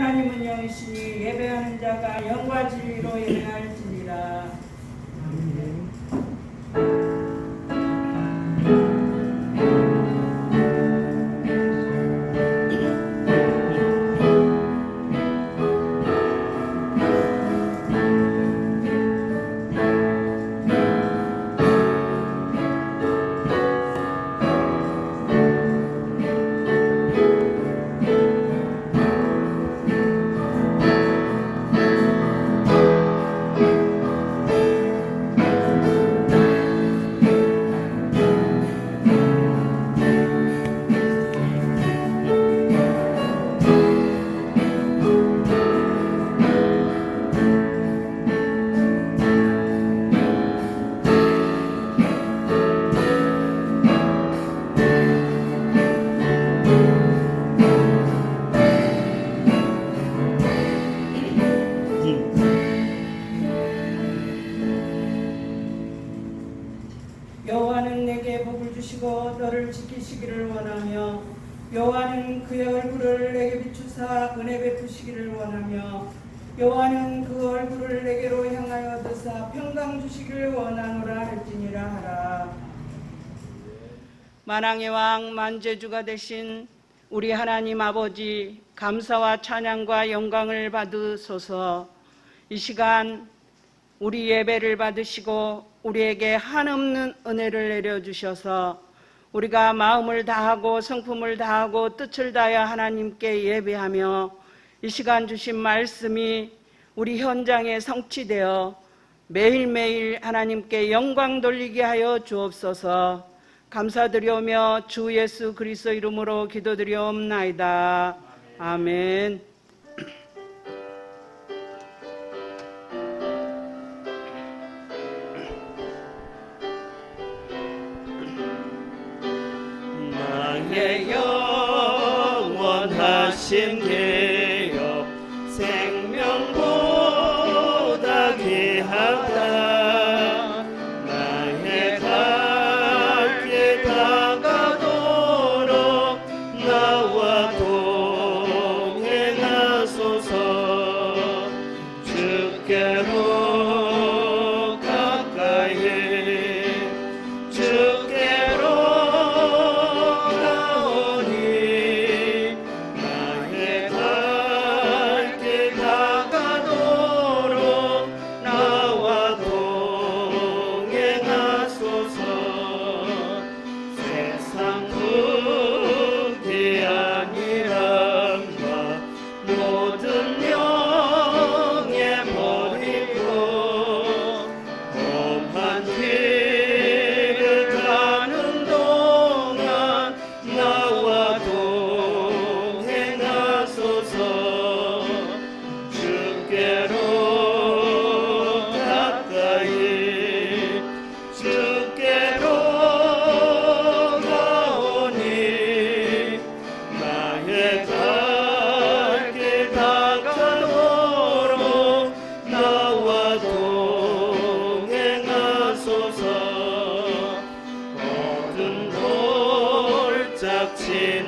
하나님은 영이시니 예배하는 자가 영과 진리로 예배할지니라. 아멘. 여호와는 내게 복을 주시고 너를 지키시기를 원하며 여호와는 그의 얼굴을 내게 비추사 은혜 베푸시기를 원하며 여호와는 그 얼굴을 내게로 향하여 드사 평강 주시기를 원하노라 할지니라 하라. 만왕의 왕 만죄주가 되신 우리 하나님 아버지, 감사와 찬양과 영광을 받으소서. 이 시간 우리 예배를 받으시고 우리에게 한없는 은혜를 내려주셔서 우리가 마음을 다하고 성품을 다하고 뜻을 다하여 하나님께 예배하며 이 시간 주신 말씀이 우리 현장에 성취되어 매일매일 하나님께 영광 돌리게 하여 주옵소서. 감사드리오며 주 예수 그리스도 이름으로 기도드리옵나이다. 아멘. 나의 영원하신 계요 생명보다 귀하다. 나의 갈 길 다가도록 나와 동행하소서. 주께로 가까이 주께로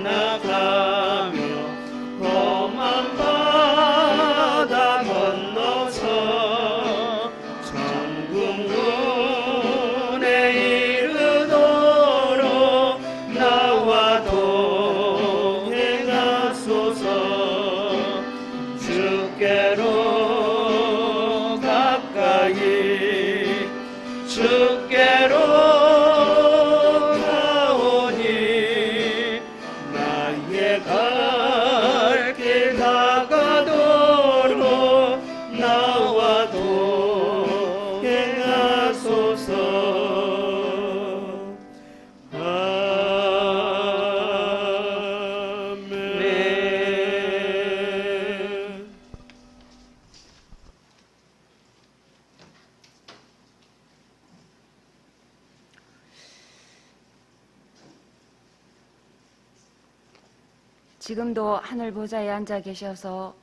지나가며 험한 바다 건너서 천국문에 이르도록 나와 동행하소서. 주께로 가까이 주께로 갈 길 다가도록 나와 동행하소서. 아멘. 지금도 하늘 보좌에 앉아 계셔서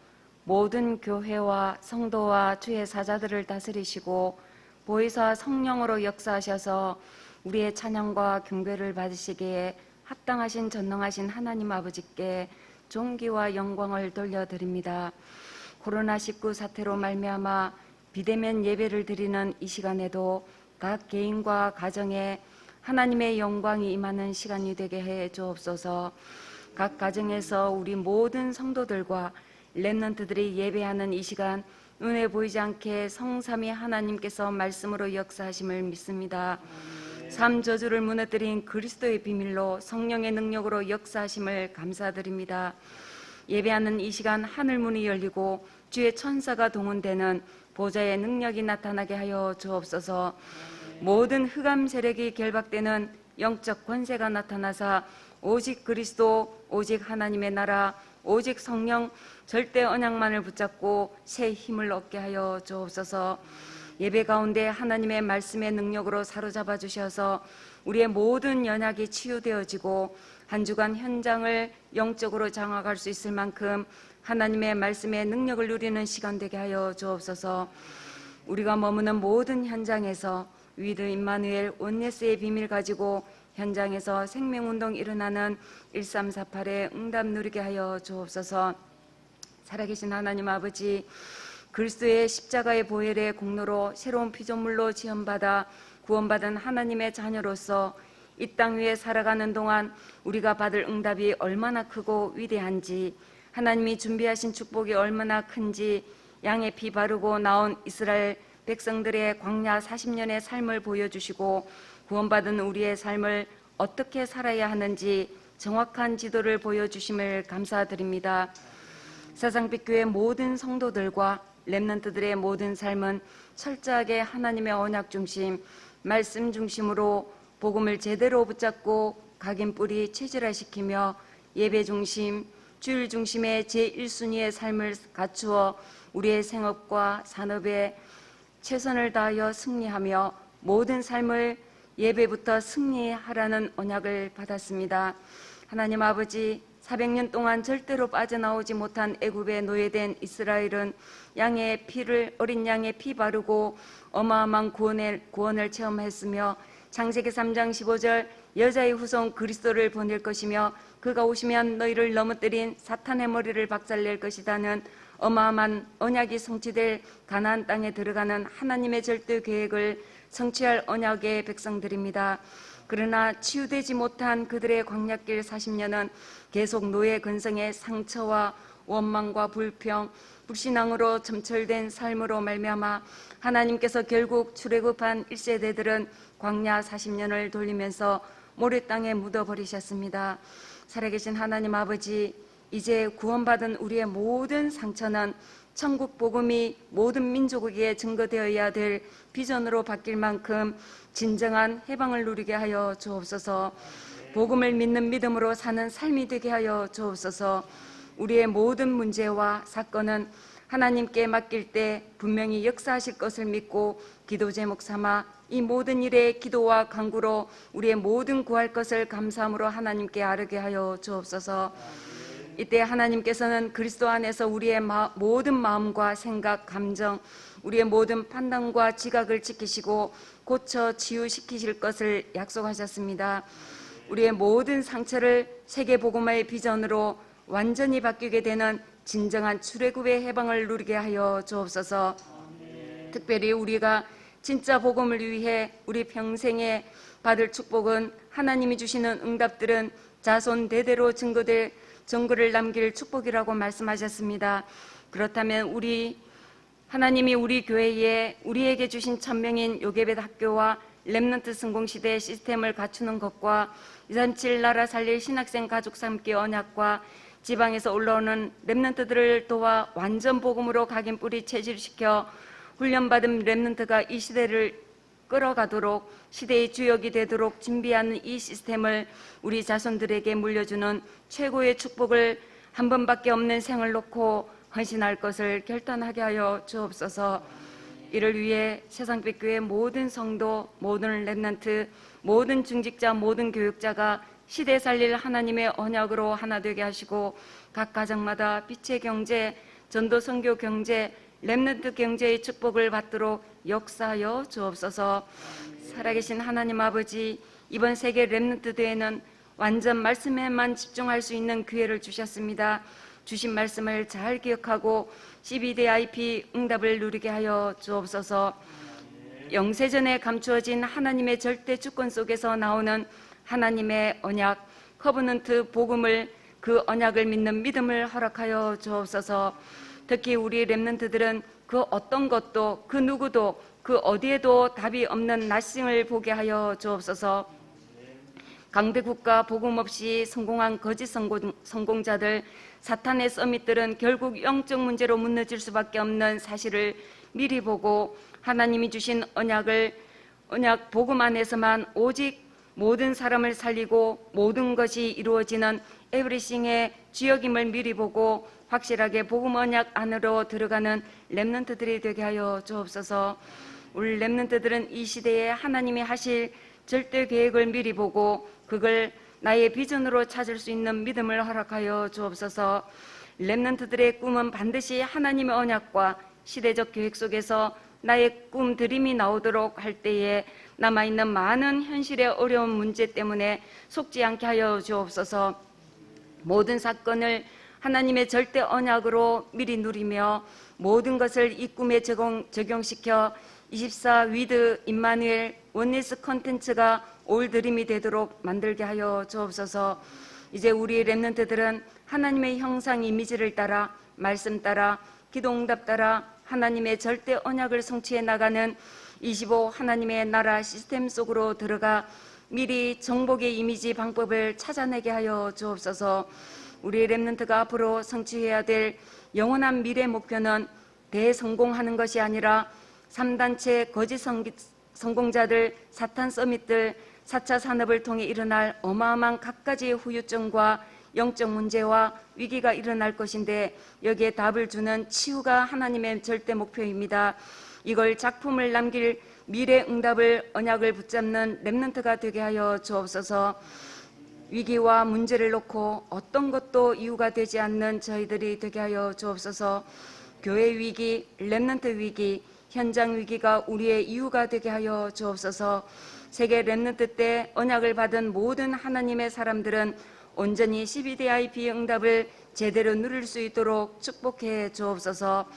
모든 교회와 성도와 주의 사자들을 다스리시고 보혜사 성령으로 역사하셔서 우리의 찬양과 경배를 받으시기에 합당하신 전능하신 하나님 아버지께 존귀와 영광을 돌려드립니다. 코로나19 사태로 말미암아 비대면 예배를 드리는 이 시간에도 각 개인과 가정에 하나님의 영광이 임하는 시간이 되게 해 주옵소서. 각 가정에서 우리 모든 성도들과 렘넌트들이 예배하는 이 시간 눈에 보이지 않게 성삼위 하나님께서 말씀으로 역사하심을 믿습니다. 삶 저주를 무너뜨린 그리스도의 비밀로 성령의 능력으로 역사하심을 감사드립니다. 예배하는 이 시간 하늘문이 열리고 주의 천사가 동원되는 보좌의 능력이 나타나게 하여 주옵소서. 모든 흑암 세력이 결박되는 영적 권세가 나타나사 오직 그리스도, 오직 하나님의 나라, 오직 성령 절대 언약만을 붙잡고 새 힘을 얻게 하여 주옵소서. 예배 가운데 하나님의 말씀의 능력으로 사로잡아 주셔서 우리의 모든 연약이 치유되어지고 한 주간 현장을 영적으로 장악할 수 있을 만큼 하나님의 말씀의 능력을 누리는 시간 되게 하여 주옵소서. 우리가 머무는 모든 현장에서 위드 임마누엘 온네스의 비밀 가지고 현장에서 생명운동 일어나는 1348의 응답 누리게 하여 주옵소서. 살아계신 하나님 아버지, 그리스도의 십자가의 보혈의 공로로 새로운 피조물로 지음받아 구원받은 하나님의 자녀로서 이 땅 위에 살아가는 동안 우리가 받을 응답이 얼마나 크고 위대한지, 하나님이 준비하신 축복이 얼마나 큰지 양의 피 바르고 나온 이스라엘 백성들의 광야 40년의 삶을 보여주시고 구원받은 우리의 삶을 어떻게 살아야 하는지 정확한 지도를 보여주심을 감사드립니다. 사상빛교회 모든 성도들과 렘넌트들의 모든 삶은 철저하게 하나님의 언약 중심, 말씀 중심으로 복음을 제대로 붙잡고 각인 뿌리 체질화시키며 예배 중심, 주일 중심의 제1순위의 삶을 갖추어 우리의 생업과 산업에 최선을 다하여 승리하며 모든 삶을 예배부터 승리하라는 언약을 받았습니다. 하나님 아버지, 400년 동안 절대로 빠져나오지 못한 애굽에 노예된 이스라엘은 양의 피를 어린 양의 피 바르고 어마어마한 구원을 체험했으며 창세기 3장 15절 여자의 후손 그리스도를 보낼 것이며 그가 오시면 너희를 넘어뜨린 사탄의 머리를 박살낼 것이다는 어마어마한 언약이 성취될 가나안 땅에 들어가는 하나님의 절대 계획을 성취할 언약의 백성들입니다. 그러나 치유되지 못한 그들의 광야길 40년은 계속 노예 근성의 상처와 원망과 불평, 불신앙으로 점철된 삶으로 말미암아 하나님께서 결국 출애굽한 1세대들은 광야 40년을 돌리면서 모래 땅에 묻어버리셨습니다. 살아계신 하나님 아버지, 이제 구원받은 우리의 모든 상처는 천국 복음이 모든 민족에게 증거되어야 될 비전으로 바뀔 만큼 진정한 해방을 누리게 하여 주옵소서. 복음을 믿는 믿음으로 사는 삶이 되게 하여 주옵소서. 우리의 모든 문제와 사건은 하나님께 맡길 때 분명히 역사하실 것을 믿고 기도 제목 삼아 이 모든 일에 기도와 간구로 우리의 모든 구할 것을 감사함으로 하나님께 아뢰게 하여 주옵소서. 이때 하나님께서는 그리스도 안에서 우리의 모든 마음과 생각, 감정, 우리의 모든 판단과 지각을 지키시고 고쳐 치유시키실 것을 약속하셨습니다. 우리의 모든 상처를 세계복음화의 비전으로 완전히 바뀌게 되는 진정한 출애굽의 해방을 누리게 하여 주옵소서. 특별히 우리가 진짜 복음을 위해 우리 평생에 받을 축복은 하나님이 주시는 응답들은 자손 대대로 증거를 남길 축복이라고 말씀하셨습니다. 그렇다면 하나님이 우리 교회에 우리에게 주신 천명인 요괴벳 학교와 렘넌트 성공시대 시스템을 갖추는 것과 237 나라 살릴 신학생 가족 삼기 언약과 지방에서 올라오는 렘넌트들을 도와 완전 복음으로 각인 뿌리 체질시켜 훈련받은 렘넌트가 이 시대를 끌어가도록 시대의 주역이 되도록 준비하는 이 시스템을 우리 자손들에게 물려주는 최고의 축복을 한 번밖에 없는 생을 놓고 헌신할 것을 결단하게 하여 주옵소서. 이를 위해 세상빛 교회 모든 성도, 모든 렘넌트, 모든 중직자, 모든 교육자가 시대 살릴 하나님의 언약으로 하나 되게 하시고 각 가정마다 빛의 경제, 전도 선교 경제, 렘넌트 경제의 축복을 받도록 역사하여 주옵소서. 살아계신 하나님 아버지, 이번 세계 렘넌트 대회는 완전 말씀에만 집중할 수 있는 기회를 주셨습니다. 주신 말씀을 잘 기억하고 CBDIP 응답을 누리게 하여 주옵소서. 영세전에 감추어진 하나님의 절대 주권 속에서 나오는 하나님의 언약, 커버넌트 복음을, 그 언약을 믿는 믿음을 허락하여 주옵소서. 특히 우리 렘넌트들은 그 어떤 것도, 그 누구도, 그 어디에도 답이 없는 나싱을 보게 하여 주옵소서. 강대국가 복음 없이 성공한 거짓 성공자들, 사탄의 서밋들은 결국 영적 문제로 무너질 수밖에 없는 사실을 미리 보고 하나님이 주신 언약 복음 안에서만 오직 모든 사람을 살리고 모든 것이 이루어지는 에브리싱의 주역임을 미리 보고 확실하게 복음 언약 안으로 들어가는 렘넌트들이 되게 하여 주옵소서. 우리 렘넌트들은 이 시대에 하나님이 하실 절대 계획을 미리 보고 그걸 나의 비전으로 찾을 수 있는 믿음을 허락하여 주옵소서. 렘넌트들의 꿈은 반드시 하나님의 언약과 시대적 계획 속에서 나의 꿈 드림이 나오도록 할 때에 남아있는 많은 현실의 어려운 문제 때문에 속지 않게 하여 주옵소서. 모든 사건을 하나님의 절대 언약으로 미리 누리며 모든 것을 이 꿈에 적용시켜 24 위드 임마누엘 원리스 컨텐츠가 올 드림이 되도록 만들게 하여 주옵소서. 이제 우리 렘넌트들은 하나님의 형상 이미지를 따라, 말씀 따라, 기도 응답 따라 하나님의 절대 언약을 성취해 나가는 25 하나님의 나라 시스템 속으로 들어가 미리 정복의 이미지 방법을 찾아내게 하여 주옵소서. 우리 렘넌트가 앞으로 성취해야 될 영원한 미래 목표는 대성공하는 것이 아니라 3단체 거짓 성공자들, 사탄 서밋들, 4차 산업을 통해 일어날 어마어마한 갖가지 후유증과 영적 문제와 위기가 일어날 것인데 여기에 답을 주는 치유가 하나님의 절대 목표입니다. 이걸 작품을 남길 미래 응답을 언약을 붙잡는 렘넌트가 되게 하여 주옵소서. 위기와 문제를 놓고 어떤 것도 이유가 되지 않는 저희들이 되게 하여 주옵소서. 교회 위기, 렘넌트 위기, 현장 위기가 우리의 이유가 되게 하여 주옵소서. 세계 렘넌트 때 언약을 받은 모든 하나님의 사람들은 온전히 CBDIP 응답을 제대로 누릴 수 있도록 축복해 주옵소서.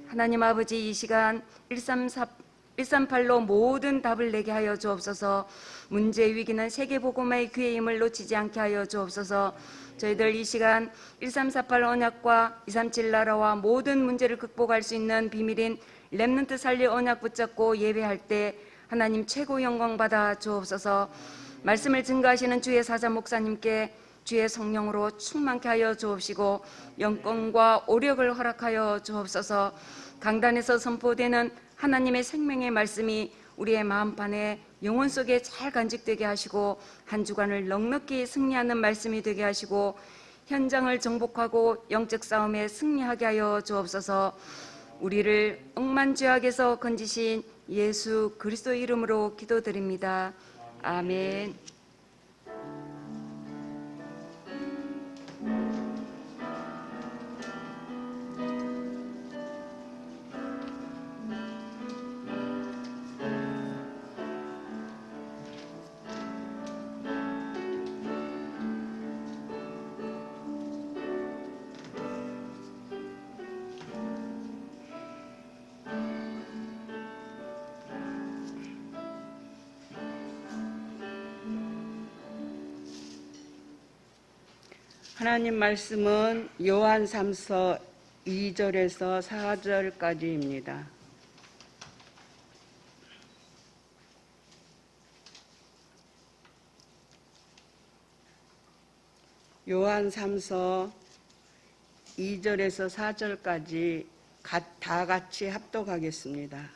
하나님 아버지, 이 시간 138로 모든 답을 내게 하여 주옵소서. 문제 위기는 세계복음의 기회임을 놓치지 않게 하여 주옵소서. 저희들 이 시간 1348 언약과 237 나라와 모든 문제를 극복할 수 있는 비밀인 렘넌트 살리 언약 붙잡고 예배할 때 하나님 최고 영광 받아 주옵소서. 말씀을 증거하시는 주의 사자 목사님께 주의 성령으로 충만케 하여 주옵시고 영권과 오력을 허락하여 주옵소서. 강단에서 선포되는 하나님의 생명의 말씀이 우리의 마음판에 영혼 속에 잘 간직되게 하시고 한 주간을 넉넉히 승리하는 말씀이 되게 하시고 현장을 정복하고 영적 싸움에 승리하게 하여 주옵소서. 우리를 억만죄악에서 건지신 예수 그리스도 이름으로 기도드립니다. 아멘. 하나님 말씀은 요한 3서 2절에서 4절까지입니다. 요한 3서 2절에서 4절까지 다 같이 합독하겠습니다.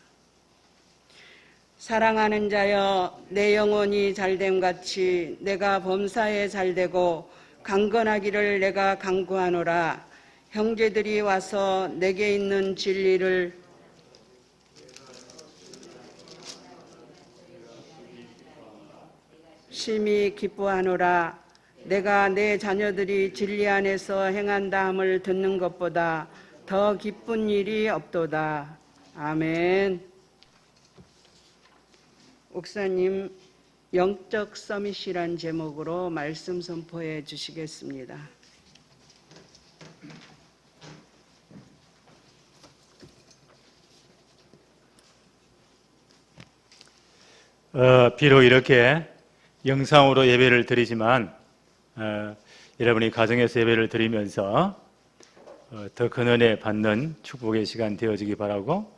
사랑하는 자여, 내 영혼이 잘됨 같이 내가 범사에 잘되고 강건하기를 내가 간구하노라. 형제들이 와서 내게 있는 진리를 심히 기뻐하노라. 내가 내 자녀들이 진리 안에서 행한다함을 듣는 것보다 더 기쁜 일이 없도다. 아멘. 목사님 영적 서밋이란 제목으로 말씀 선포해 주시겠습니다. 비록 이렇게 영상으로 예배를 드리지만 여러분이 가정에서 예배를 드리면서 더 큰 은혜 받는 축복의 시간 되어지기 바라고,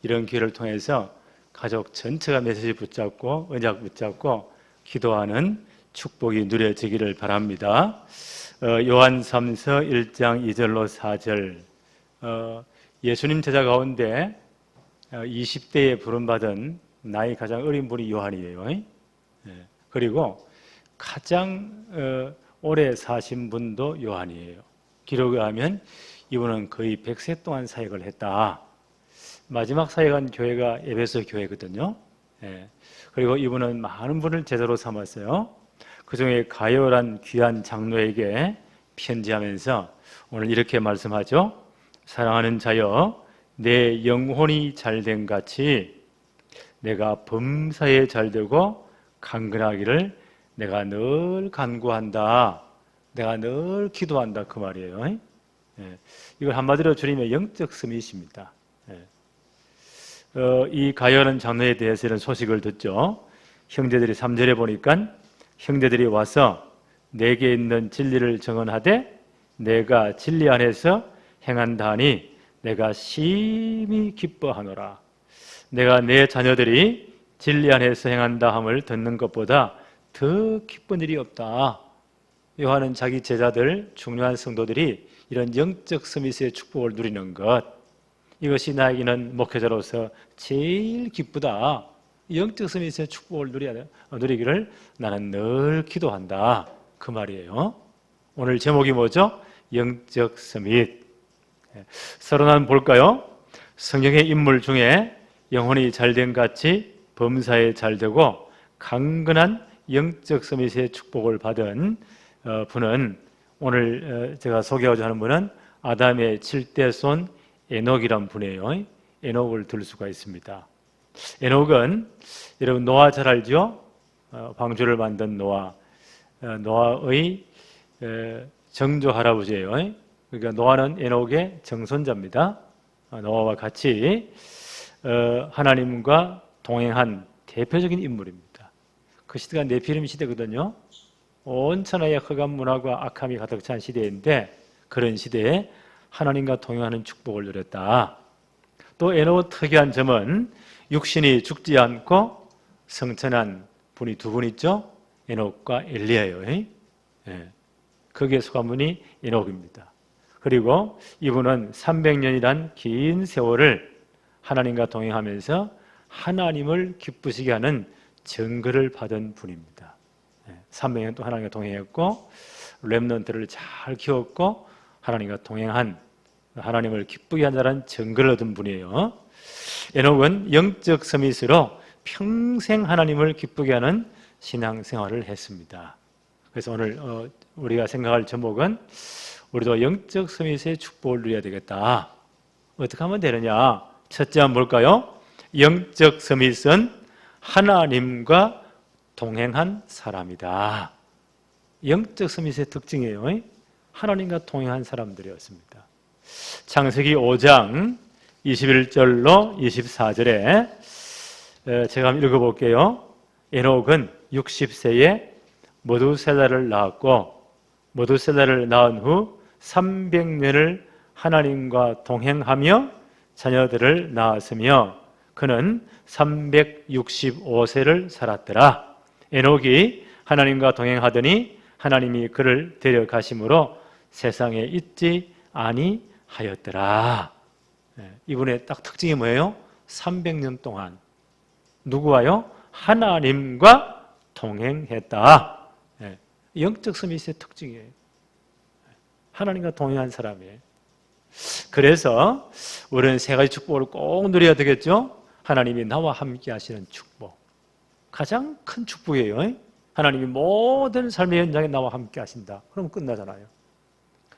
이런 기회를 통해서 가족 전체가 메시지 붙잡고 언약 붙잡고 기도하는 축복이 누려지기를 바랍니다. 요한 3서 1장 2절로 4절, 예수님 제자 가운데 20대에 부름받은 나이 가장 어린 분이 요한이에요. 그리고 가장 오래 사신 분도 요한이에요. 기록에 하면 이분은 거의 100세 동안 사역을 했다. 마지막 사역한 교회가 에베소 교회거든요. 그리고 이분은 많은 분을 제자로 삼았어요. 그 중에 가요란 귀한 장로에게 편지하면서 오늘 이렇게 말씀하죠. 사랑하는 자여, 내 영혼이 잘된 같이 내가 범사에 잘되고 강건하기를 내가 늘 간구한다. 내가 늘 기도한다, 그 말이에요. 이걸 한마디로 줄이면 영적 스밋입니다. 이 가요하는 장로에 대해서 이런 소식을 듣죠. 형제들이 3절에 보니까 형제들이 와서 내게 있는 진리를 정언하되 내가 진리 안에서 행한다 하니 내가 심히 기뻐하노라. 내가 내 자녀들이 진리 안에서 행한다 함을 듣는 것보다 더 기쁜 일이 없다. 요한은 자기 제자들, 중요한 성도들이 이런 영적 스밋의 축복을 누리는 것, 이것이 나에게는 목회자로서 제일 기쁘다. 영적 스밋의 축복을 누리기를 나는 늘 기도한다, 그 말이에요. 오늘 제목이 뭐죠? 영적 스밋. 서론 한번 볼까요? 성경의 인물 중에 영혼이 잘된 같이 범사에 잘되고 강건한 영적 스밋의 축복을 받은 분은, 오늘 제가 소개하고자 하는 분은 아담의 7대 손 에녹이란 분이에요. 에녹을 들 수가 있습니다. 에녹은 여러분 노아 잘 알죠? 방주를 만든 노아의 정조 할아버지예요. 그러니까 노아는 에녹의 정손자입니다. 노아와 같이 하나님과 동행한 대표적인 인물입니다. 그 시대가 네피림 시대거든요. 온 천하에 흑암 문화가 악함이 가득 찬 시대인데, 그런 시대에 하나님과 동행하는 축복을 누렸다. 또 에녹의 특이한 점은 육신이 죽지 않고 성천한 분이 두 분 있죠. 에녹과 엘리야예요. 거기에 속한 분이 에녹입니다. 그리고 이분은 300년이란 긴 세월을 하나님과 동행하면서 하나님을 기쁘시게 하는 증거를 받은 분입니다. 300년 동안 하나님과 동행했고 렘넌트를 잘 키웠고 하나님과 동행한, 하나님을 기쁘게 한다는 증거를 얻은 분이에요. 에녹은 영적 서밋으로 평생 하나님을 기쁘게 하는 신앙생활을 했습니다. 그래서 오늘 우리가 생각할 제목은 우리도 영적 서밋의 축복을 누려야 되겠다. 어떻게 하면 되느냐? 첫째 한번 볼까요? 영적 서밋은 하나님과 동행한 사람이다. 영적 서밋의 특징이에요. 하나님과 동행한 사람들이었습니다. 창세기 5장 21절로 24절에 제가 한번 읽어볼게요. 에녹은 60세에 머두셀라를 낳았고 머두셀라를 낳은 후 300년을 하나님과 동행하며 자녀들을 낳았으며 그는 365세를 살았더라. 에녹이 하나님과 동행하더니 하나님이 그를 데려가심으로 세상에 있지 아니하였더라. 이분의 딱 특징이 뭐예요? 300년 동안 누구와요? 하나님과 동행했다. 영적 스밋의 특징이에요. 하나님과 동행한 사람이에요. 그래서 우리는 세 가지 축복을 꼭 누려야 되겠죠? 하나님이 나와 함께 하시는 축복, 가장 큰 축복이에요. 하나님이 모든 삶의 현장에 나와 함께 하신다. 그럼 끝나잖아요.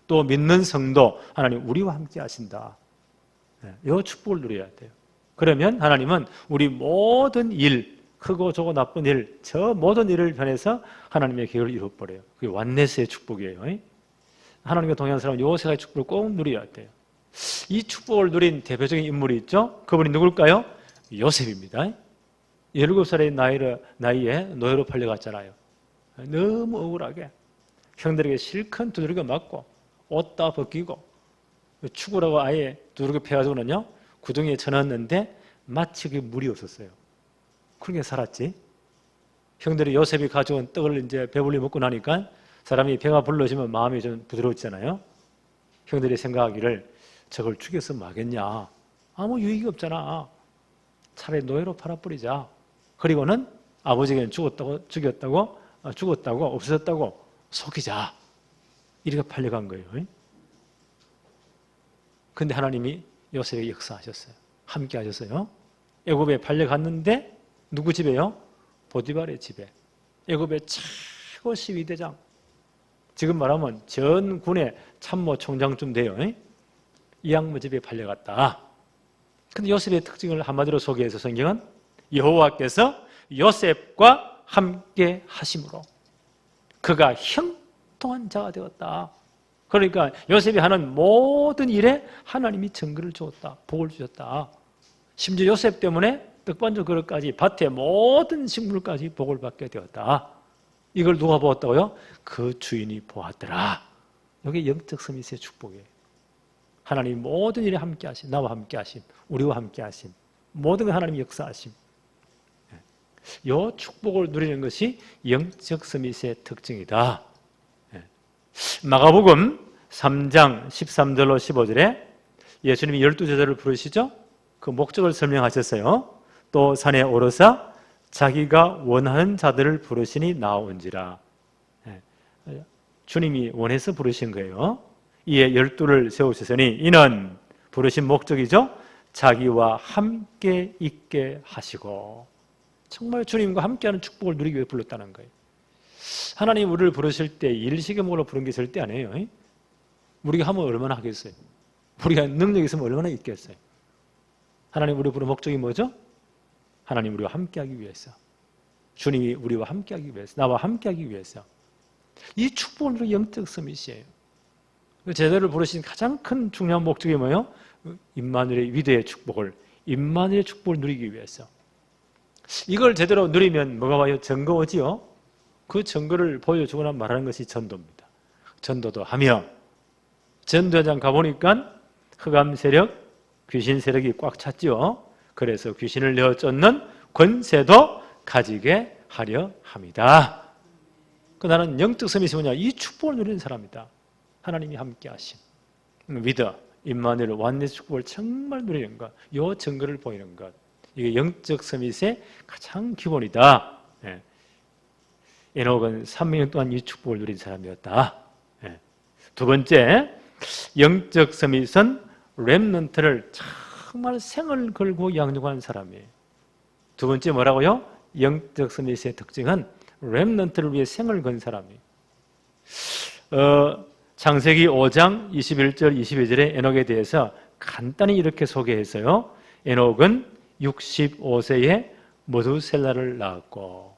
또 믿는 성도, 하나님 우리와 함께 하신다. 이 축복을 누려야 돼요. 그러면 하나님은 우리 모든 일, 크고 좋고 나쁜 일, 저 모든 일을 변해서 하나님의 계획을 이루어버려요. 그게 완네스의 축복이에요. 하나님과 동행하는 사람은 요셉의 축복을 꼭 누려야 돼요. 이 축복을 누린 대표적인 인물이 있죠. 그분이 누굴까요? 요셉입니다. 17살의 나이에 노예로 팔려갔잖아요. 너무 억울하게 형들에게 실컷 두드려 맞고 옷 다 벗기고 죽으라고 아예 두드려 패가지고는요 구덩이에 쳐넣었는데 마치 그게 물이 없었어요. 그렇게 살았지. 형들이 요셉이 가져온 떡을 이제 배불리 먹고 나니까 사람이 배가 불러지면 마음이 좀 부드러워지잖아요. 형들이 생각하기를 저걸 죽여서 뭐하겠냐. 아무 유익이 없잖아. 차라리 노예로 팔아버리자. 그리고는 아버지에게는 죽었다고 없어졌다고 속이자. 이렇게 팔려간 거예요. 근데 하나님이 요셉에게 역사하셨어요. 함께 하셨어요. 애굽에 팔려갔는데 누구 집에요? 보디발의 집에. 애굽의 최고 12대장. 지금 말하면 전 군의 참모 총장쯤 돼요. 이 양모 집에 팔려갔다. 근데 요셉의 특징을 한마디로 소개해서 성경은 여호와께서 요셉과 함께 하심으로 그가 형통한 자가 되었다. 그러니까 요셉이 하는 모든 일에 하나님이 증거를 주었다. 복을 주셨다. 심지어 요셉 때문에 떡반죽 그릇까지 밭의 모든 식물까지 복을 받게 되었다. 이걸 누가 보았다고요? 그 주인이 보았더라. 이게 영적 서밋의 축복이에요. 하나님 모든 일에 함께 하심, 나와 함께 하심, 우리와 함께 하심, 모든 걸 하나님이 역사하심. 이 축복을 누리는 것이 영적 서밋의 특징이다. 마가복음 3장 13절로 15절에 예수님이 12제자를 부르시죠. 그 목적을 설명하셨어요. 또 산에 오르사 자기가 원하는 자들을 부르시니 나온지라. 주님이 원해서 부르신 거예요. 이에 12를 세우셨으니 이는 부르신 목적이죠. 자기와 함께 있게 하시고. 정말 주님과 함께하는 축복을 누리기 위해 불렀다는 거예요. 하나님 우리를 부르실 때 일시경으로 부른 게 절대 아니에요. 우리가 하면 얼마나 하겠어요? 우리가 능력이 있으면 얼마나 있겠어요? 하나님 우리 부른 목적이 뭐죠? 하나님 우리와 함께하기 위해서. 주님이 우리와 함께하기 위해서. 나와 함께하기 위해서. 이 축복을 누리는 영적 서밋이에요. 제자를 부르신 가장 큰 중요한 목적이 뭐예요? 임마누엘의 위대의 축복을, 임마누엘의 축복을 누리기 위해서. 이걸 제대로 누리면 뭐가 와요? 증거오지요. 그 증거를 보여주거나 말하는 것이 전도입니다. 전도도 하며 전도장 가보니까 흑암 세력, 귀신 세력이 꽉 찼죠. 그래서 귀신을 내어 쫓는 권세도 가지게 하려 합니다. 나는 영적 서밋이 뭐냐? 이 축복을 누리는 사람이다. 하나님이 함께 하심. 위더, 임마누엘, 완네스 축복을 정말 누리는 것. 이 증거를 보이는 것. 이게 영적 서밋의 가장 기본이다. 에녹은 300년 동안 이 축복을 누린 사람이었다. 두 번째, 영적 서밋은 렘넌트를 정말 생을 걸고 양육하는 사람이에요. 두 번째 뭐라고요? 영적 서밋의 특징은 렘넌트를 위해 생을 건 사람이에요. 창세기 5장 21절 22절에 에녹에 대해서 간단히 이렇게 소개했어요. 에녹은 65세에 머두셀라를 낳았고,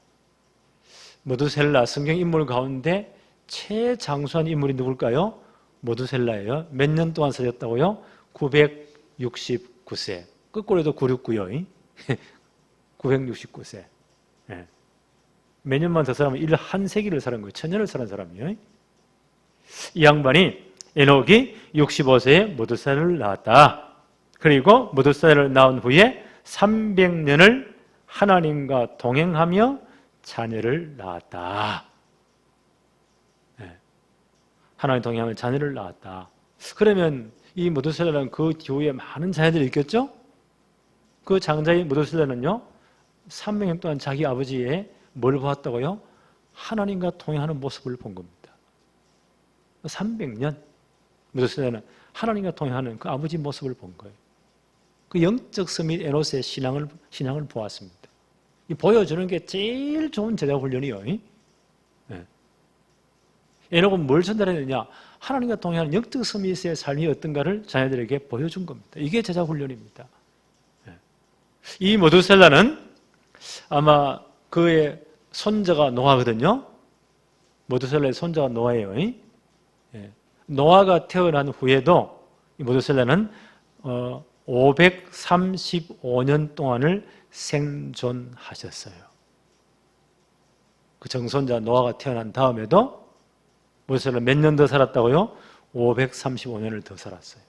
머두셀라 성경 인물 가운데 최장수한 인물이 누굴까요? 머두셀라예요. 몇 년 동안 살았다고요? 969세. 거꾸로 해도 969요. 969세. 몇 년만 더 살면 한 세기를 사는 거예요. 1000년을 사는 사람이에요. 이 양반이 에녹이 65세에 머두셀라를 낳았다. 그리고 머두셀라를 낳은 후에 300년을 하나님과 동행하며 자녀를 낳았다. 하나님 동행하며 자녀를 낳았다. 그러면 이 머두셀라는 그 뒤에 많은 자녀들이 있겠죠? 그 장자인 머두셀라는요 300년 동안 자기 아버지의 뭘 보았다고요? 하나님과 동행하는 모습을 본 겁니다. 300년 머두셀라는 하나님과 동행하는 그 아버지 모습을 본 거예요. 그 영적 서밋 에노스의 신앙을 보았습니다. 이 보여주는 게 제일 좋은 제자 훈련이요. 에녹은 뭘 전달했느냐? 하나님과 동행하는 영적 서밋의 삶이 어떤가를 자녀들에게 보여준 겁니다. 이게 제자 훈련입니다. 이 머두셀라는 아마 그의 손자가 노아거든요. 모두셀라의 손자가 노아예요. 예. 노아가 태어난 후에도 이 모두셀라는 535년 동안을 생존하셨어요. 그 정손자 노아가 태어난 다음에도 모두셀라 몇 년 더 살았다고요? 535년을 더 살았어요.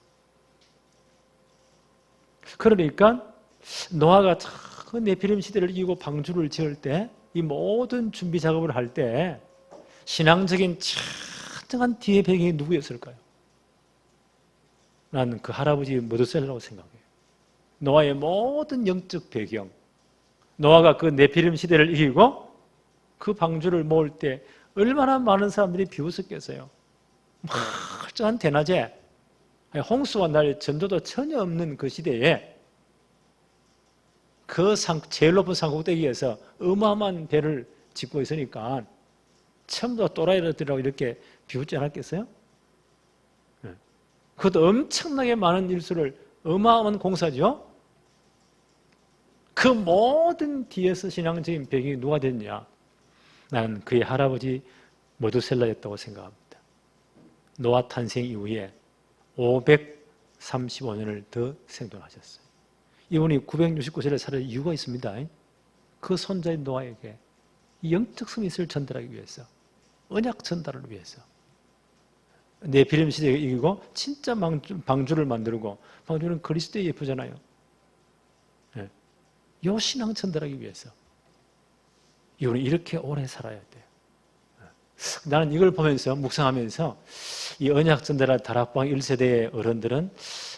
그러니까 노아가 그 네피림 시대를 이기고 방주를 지을 때 이 모든 준비 작업을 할 때 신앙적인 진정한 뒤의 배경이 누구였을까요? 나는 그 할아버지 모두셀라라고 생각해요. 노아의 모든 영적 배경, 노아가 그 네피림 시대를 이기고 그 방주를 모을 때 얼마나 많은 사람들이 비웃었겠어요. 멀쩡한 대낮에 홍수와 날 전도도 전혀 없는 그 시대에 그 제일 높은 산꼭대기에서 어마어마한 배를 짓고 있으니까 처음부터 또라이들이라고 이렇게 비웃지 않았겠어요? 그것도 엄청나게 많은 일수를 어마어마한 공사죠. 그 모든 뒤에서 신앙적인 배경이 누가 됐냐? 나는 그의 할아버지 모두셀라였다고 생각합니다. 노아 탄생 이후에 535년을 더 생존하셨어요. 이분이 969세를 살을 이유가 있습니다. 그 손자인 노아에게 영적 스미스를 전달하기 위해서, 언약 전달을 위해서. 네피림 시대에 이기고 진짜 방주를 만들고, 방주는 그리스도의 예표잖아요. 이 신앙 전달하기 위해서 이분은 이렇게 오래 살아야 돼요. 나는 이걸 보면서 묵상하면서 이 언약 전달할 다락방 1세대의 어른들은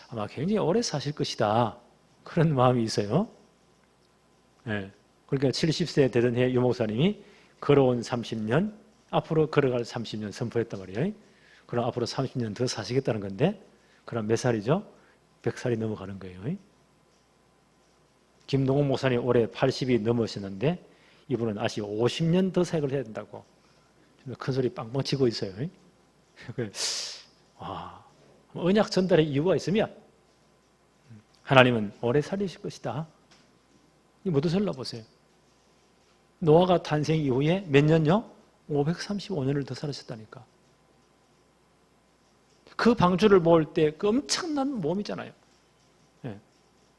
아마 굉장히 오래 사실 것이다, 그런 마음이 있어요. 그러니까 70세 되던 해 유목사님이 걸어온 30년, 앞으로 걸어갈 30년 선포했단 말이에요. 그럼 앞으로 30년 더 사시겠다는 건데, 그럼 몇 살이죠? 100살이 넘어가는 거예요. 김동욱 목사님 올해 80이 넘으셨는데 이분은 아직 50년 더 사역을 해야 된다고 큰 소리 빵빵 치고 있어요. 와, 언약 전달의 이유가 있으면 하나님은 오래 살리실 것이다. 이 모두셀라 보세요. 노아가 탄생 이후에 몇 년요? 535년을 더 살으셨다니까. 그 방주를 모을 때 그 엄청난 모험이잖아요.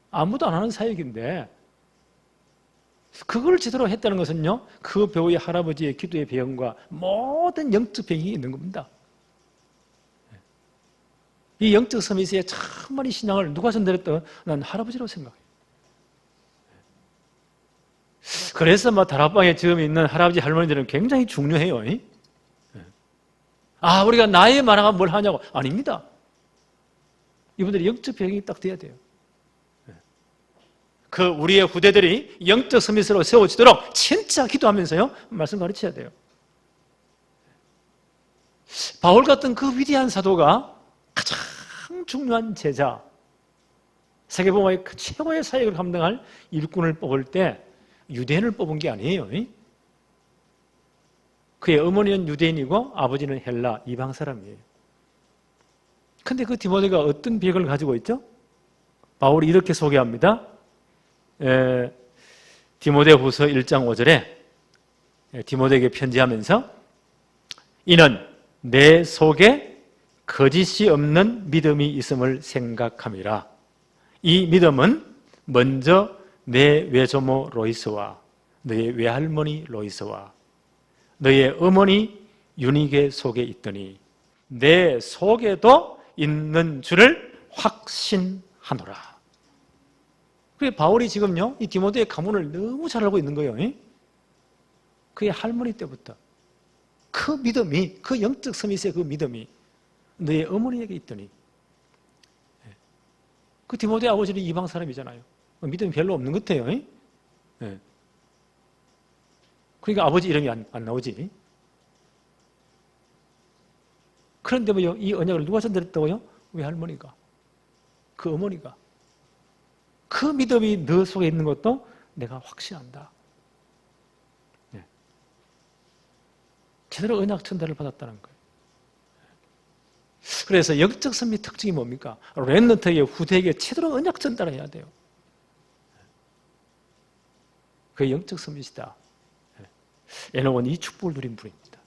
아무도 안 하는 사역인데 그걸 제대로 했다는 것은요, 그 배우의 할아버지의 기도의 배경과 모든 영적 배경이 있는 겁니다. 이 영적 서밋의 참만이 신앙을 누가 전달했다? 난 할아버지라고 생각해요. 그래서 다락방에 지금 있는 할아버지 할머니들은 굉장히 중요해요. 우리가 나이 많아가 뭘 하냐고. 아닙니다. 이분들이 영적 배경이 딱 돼야 돼요. 그 우리의 후대들이 영적 서밋으로 세워지도록 진짜 기도하면서요, 말씀 가르쳐야 돼요. 바울 같은 그 위대한 사도가 가장 중요한 제자, 세계복음화의 그 최고의 사역을 감당할 일꾼을 뽑을 때 유대인을 뽑은 게 아니에요. 그의 어머니는 유대인이고 아버지는 헬라 이방 사람이에요. 근데 그 디모데가 어떤 비결을 가지고 있죠? 바울이 이렇게 소개합니다. 디모데후서 1장 5절에 디모데에게 편지하면서 이는 내 속에 거짓이 없는 믿음이 있음을 생각함이라. 이 믿음은 먼저 내 외조모 로이스와 너의 외할머니 로이스와 너의 어머니 유니게 속에 있더니 내 속에도 있는 줄을 확신하노라. 그래 바울이 지금요, 이 디모데의 가문을 너무 잘 알고 있는 거예요. 그의 할머니 때부터 그 믿음이, 그 영적 서밋의 그 믿음이 너의 어머니에게 있더니, 그 디모데 아버지는 이방 사람이잖아요. 믿음이 별로 없는 것 같아요. 그러니까 아버지 이름이 안 나오지. 그런데 이 언약을 누가 전달했다고요? 외할머니가, 그 어머니가. 그 믿음이 너 속에 있는 것도 내가 확신한다. 제대로 언약 전달을 받았다는 거예요. 그래서 영적 선미 특징이 뭡니까? 렘넌트의 후대에게 제대로 언약 전달을 해야 돼요. 그게 영적 서밋이다. 에녹은 이 축복을 누린 분입니다.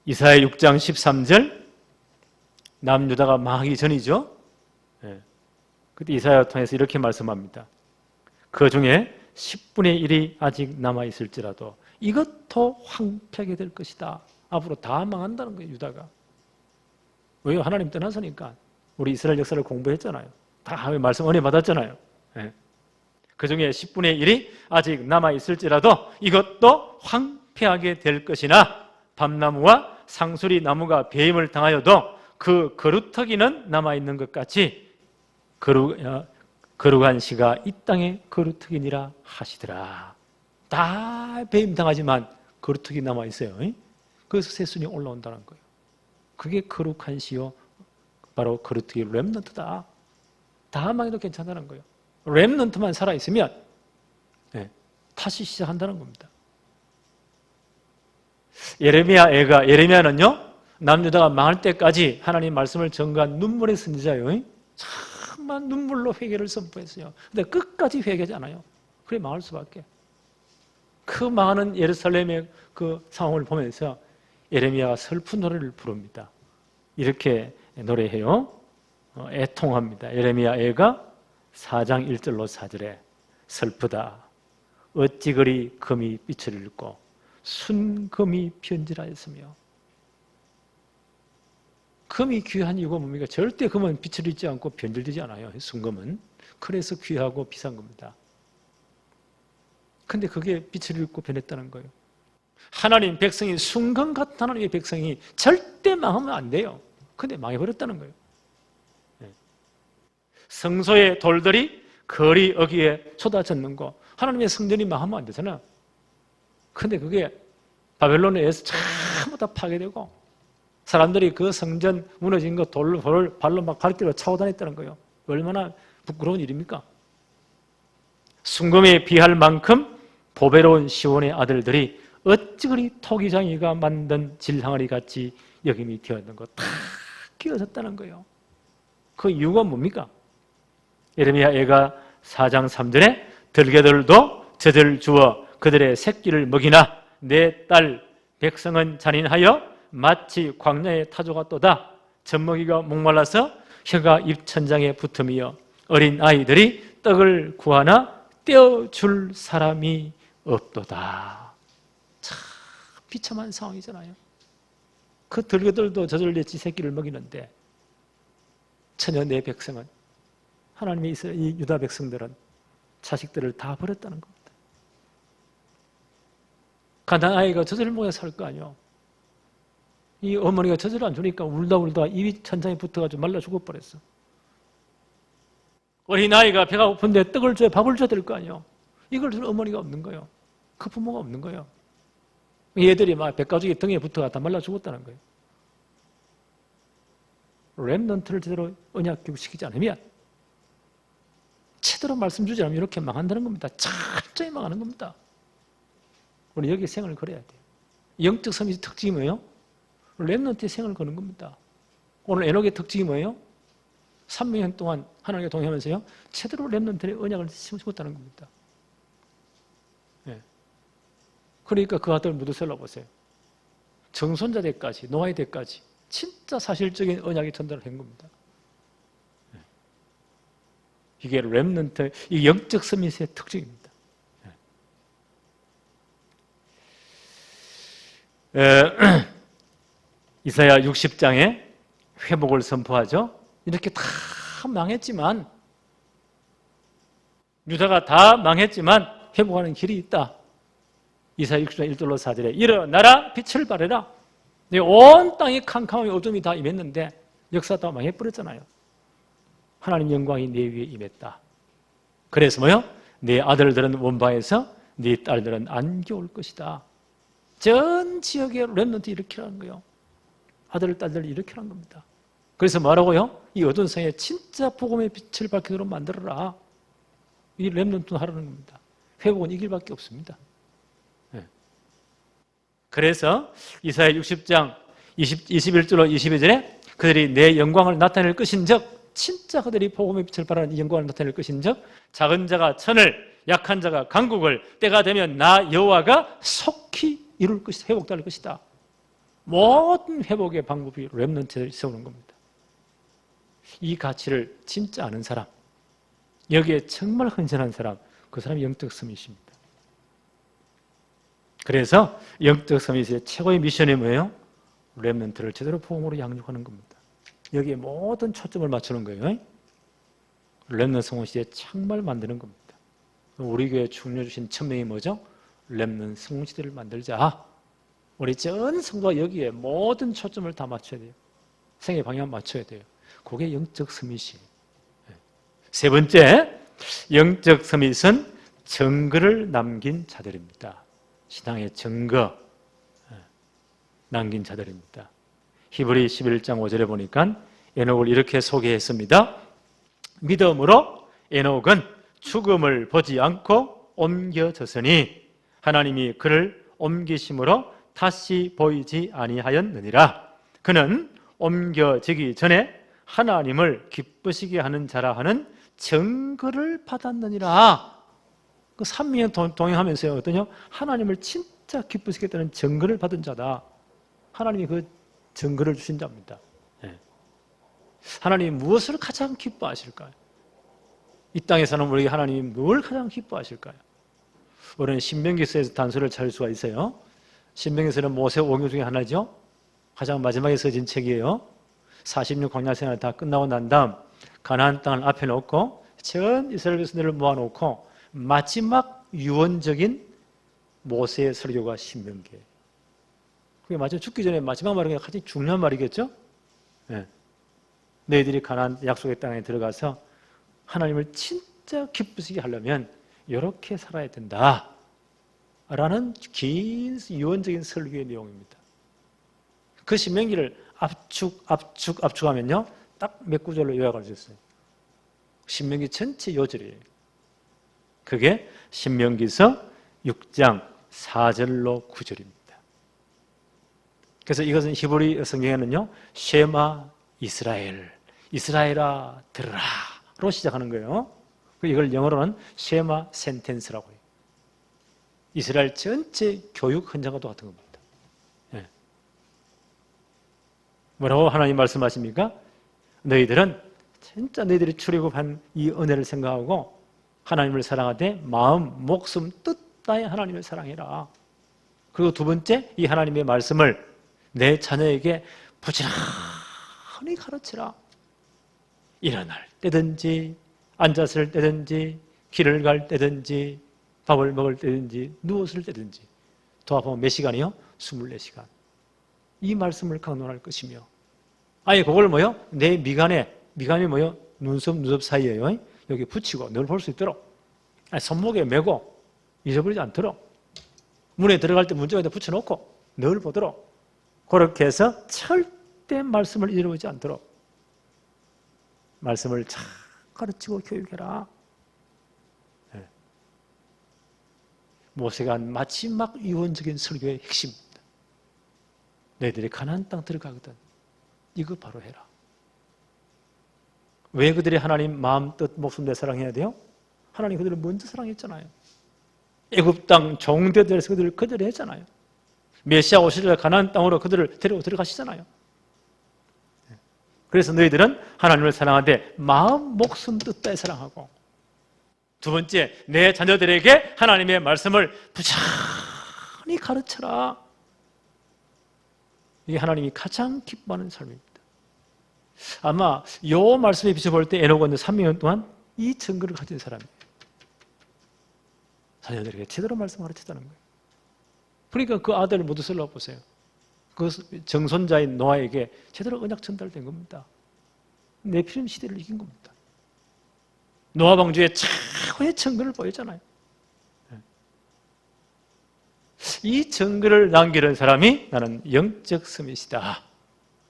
이사야 6장 13절, 남유다가 망하기 전이죠. 그때 이사야를 통해서 이렇게 말씀합니다. 그 중에 10분의 1이 아직 남아있을지라도 이것도 황폐하게 될 것이다. 앞으로 다 망한다는 거예요, 유다가. 왜요? 하나님 떠나서니까. 우리 이스라엘 역사를 공부했잖아요. 다 말씀 은혜 받았잖아요. 그 중에 10분의 1이 아직 남아있을지라도 이것도 황폐하게 될 것이나 밤나무와 상수리 나무가 배임을 당하여도 그 거루터기는 남아있는 것 같이 거룩한 시가 이 땅의 거루터기니라 하시더라. 다 배임당하지만 거루터기 남아있어요. 그래서 새순이 올라온다는 거예요. 그게 거룩한 시요, 바로 거루터기 렘넌트다. 다 망해도 괜찮다는 거예요. 렘넌트만 살아있으면 다시 시작한다는 겁니다. 예레미야는요, 남유다가 망할 때까지 하나님 말씀을 전가한 눈물의 선지자예요. 참만 눈물로 회개를 선포했어요. 근데 끝까지 회개하지 않아요. 그래 망할 수밖에. 그 망하는 예루살렘의 그 상황을 보면서 예레미야가 슬픈 노래를 부릅니다. 이렇게 노래해요. 애통합니다. 예레미야 애가 4장 1절로 4절에 슬프다. 어찌 그리 금이 빛을 잃고 순금이 변질하였으며. 금이 귀한 이유가 뭡니까? 절대 금은 빛을 잃지 않고 변질되지 않아요. 순금은. 그래서 귀하고 비싼 겁니다. 근데 그게 빛을 잃고 변했다는 거예요. 하나님 백성이, 순금 같은 하나님의 백성이 절대 망하면 안 돼요. 근데 망해버렸다는 거예요. 성소의 돌들이 거리 어귀에 쏟아졌는 거, 하나님의 성전이 망하면 안 되잖아. 근데 그게 바벨론에 의해서 전부 다 파괴되고 사람들이 그 성전 무너진 거 돌을 발로 막 발길로 차고 다녔다는 거예요. 얼마나 부끄러운 일입니까? 순금에 비할 만큼 보배로운 시온의 아들들이 어찌 그리 토기장이가 만든 질항아리 같이 여김이 되었는 거 다 끼어졌다는 거예요. 그 이유가 뭡니까? 예레미야 애가 4장 3절에 들개들도 젖을 주어 그들의 새끼를 먹이나 내 딸 백성은 잔인하여 마치 광야의 타조가 또다. 젖먹이가 목말라서 혀가 입천장에 붙으며 어린 아이들이 떡을 구하나 떼어줄 사람이 없도다. 참 비참한 상황이잖아요. 그 들개들도 젖을 내 지 새끼를 먹이는데 처녀 내 백성은, 하나님의 이 유다 백성들은 자식들을 다 버렸다는 겁니다. 가난 아이가 젖을 먹여 살 거 아니에요. 이 어머니가 젖을 안 주니까 울다 입이 천장에 붙어가지고 말라 죽어버렸어. 어린아이가 배가 고픈데 떡을 줘야 밥을 줘야 될 거 아니에요. 이걸 줄 어머니가 없는 거예요. 그 부모가 없는 거예요. 얘들이 막 백가죽이 등에 붙어가 다 말라 죽었다는 거예요. 렘넌트를 제대로 언약 교육시키지 않으면, 제대로 말씀 주지 않으면 이렇게 망한다는 겁니다. 철저히 망하는 겁니다. 우리 여기 생을 걸어야 돼요. 영적 서밋의 특징이 뭐예요? 렘넌트의 생을 거는 겁니다. 오늘 에녹의 특징이 뭐예요? 300년 동안 하나님과 동행하면서요, 제대로 렘넌트의 언약을 심었다는 겁니다. 그러니까 그 아들 무드셀라 보세요. 정손자 때까지, 노아의 때까지 진짜 사실적인 언약이 전달을 한 겁니다. 이게 렘넌트, 이 영적 서밋의 특징입니다. 이사야 60장에 회복을 선포하죠. 이렇게 다 망했지만, 유다가 다 망했지만 회복하는 길이 있다. 이사야 60장 1절로 4절에 일어나라 빛을 발해라. 온 땅이 캄캄하게 어둠이 다 임했는데 역사 다 망해버렸잖아요. 하나님 영광이 내 위에 임했다. 그래서 뭐요? 네 아들들은 원방에서 네 딸들은 안겨올 것이다. 전 지역의 렘넌트 일으키라는 거예요. 아들, 딸들을 일으키라는 겁니다. 그래서 뭐라고요? 이 어두운 성에 진짜 복음의 빛을 밝히도록 만들어라. 이 렘넌트 하라는 겁니다. 회복은 이 길밖에 없습니다. 그래서 이사야 60장 21절로 22절에 그들이 내 영광을 나타낼 것인즉 진짜 그들이 복음의 빛을 발하는 이 영광을 나타낼 것인즉 작은 자가 천을 약한 자가 강국을 때가 되면 나 여호와가 속히 이룰 것이다. 회복될 것이다. 모든 회복의 방법이 렘넌트를 세우는 겁니다. 이 가치를 진짜 아는 사람, 여기에 정말 헌신한 사람, 그 사람이 영적 서밋입니다. 그래서 영적 서밋의 최고의 미션이 뭐예요? 렘넌트를 제대로 복음으로 양육하는 겁니다. 여기에 모든 초점을 맞추는 거예요. 렘넌트 성공시대에 정말 만드는 겁니다. 우리 교회에 충려 주신 천명이 뭐죠? 렘넌트 성공시대를 만들자. 우리 전 성도가 여기에 모든 초점을 다 맞춰야 돼요. 생의 방향 맞춰야 돼요. 그게 영적 서밋이에요. 세 번째, 영적 서밋은 증거를 남긴 자들입니다. 신앙의 증거 남긴 자들입니다. 히브리 11장 5절에 보니까 에녹을 이렇게 소개했습니다. 믿음으로 에녹은 죽음을 보지 않고 옮겨졌으니 하나님이 그를 옮기심으로 다시 보이지 아니하였느니라. 그는 옮겨지기 전에 하나님을 기쁘시게 하는 자라 하는 증거를 받았느니라. 그 산미에 동행하면서요, 어떠냐? 하나님을 진짜 기쁘시게 했다는 증거를 받은 자다. 하나님이 그 증거를 주신 자입니다. 하나님이 무엇을 가장 기뻐하실까요? 이 땅에 사는 우리 하나님이 뭘 가장 기뻐하실까요? 우리는 신명기서에서 단서를 찾을 수가 있어요. 신명기서는 모세 오경 중에 하나죠. 가장 마지막에 써진 책이에요. 46 광야 생활 다 끝나고 난 다음 가나안 땅을 앞에 놓고 전 이스라엘 백성들을 모아놓고 마지막 유언적인 모세의 설교가 신명기예요. 그게 마지막 죽기 전에 마지막 말이 가장 중요한 말이겠죠. 너희들이 가나안 약속의 땅에 들어가서 하나님을 진짜 기쁘시게 하려면 이렇게 살아야 된다 라는 긴 유언적인 설교의 내용입니다. 그 신명기를 압축하면요 딱 몇 구절로 요약할 수 있어요. 신명기 전체 요절이에요. 그게 신명기서 6장 4절로 9절입니다. 그래서 이것은 히브리 성경에는요 쉐마 이스라엘, 이스라엘아 들으라 로 시작하는 거예요. 이걸 영어로는 쉐마 센텐스라고 해요. 이스라엘 전체 교육 현장과도 같은 겁니다. 뭐라고 하나님 말씀하십니까? 너희들은 진짜 너희들이 출애굽한 이 은혜를 생각하고 하나님을 사랑하되 마음, 목숨, 뜻 다해 하나님을 사랑해라. 그리고 두 번째, 이 하나님의 말씀을 내 자녀에게 부지런히 가르치라. 일어날 때든지 앉았을 때든지 길을 갈 때든지 밥을 먹을 때든지 누웠을 때든지 도합하면 몇 시간이요? 24시간. 이 말씀을 강론할 것이며 아예 그걸 뭐요? 내 미간이 뭐요? 눈썹 사이에요. 여기 붙이고 늘 볼 수 있도록 손목에 메고 잊어버리지 않도록 문에 들어갈 때 문짝에다 붙여놓고 늘 보도록 그렇게 해서 절대 말씀을 잃어버리지 않도록 말씀을 잘 가르치고 교육해라. 모세가 한 마지막 유언적인 설교의 핵심입니다. 너희들이 가나안 땅 들어가거든 이거 바로 해라. 왜 그들이 하나님 마음, 뜻, 목숨 내 사랑해야 돼요? 하나님 그들을 먼저 사랑했잖아요. 애굽 땅 종되어서 그들을 거절했잖아요. 메시아 오시려 가나안 땅으로 그들을 데리고 들어가시잖아요. 그래서 너희들은 하나님을 사랑하되 마음, 목숨, 뜻 다해 사랑하고 두 번째, 내 자녀들에게 하나님의 말씀을 부지런히 가르쳐라. 이게 하나님이 가장 기뻐하는 삶입니다. 아마 이 말씀에 비춰볼 때 에녹은 300년 동안 이 증거를 가진 사람이에요. 자녀들에게 제대로 말씀 가르치자는 거예요. 그러니까 그 아들을 모두 썰어보세요. 그 정손자인 노아에게 제대로 언약 전달된 겁니다. 네피림 시대를 이긴 겁니다. 노아 방주에 최고의 증거를 보였잖아요. 이 증거를 남기는 사람이 나는 영적 서밋이다.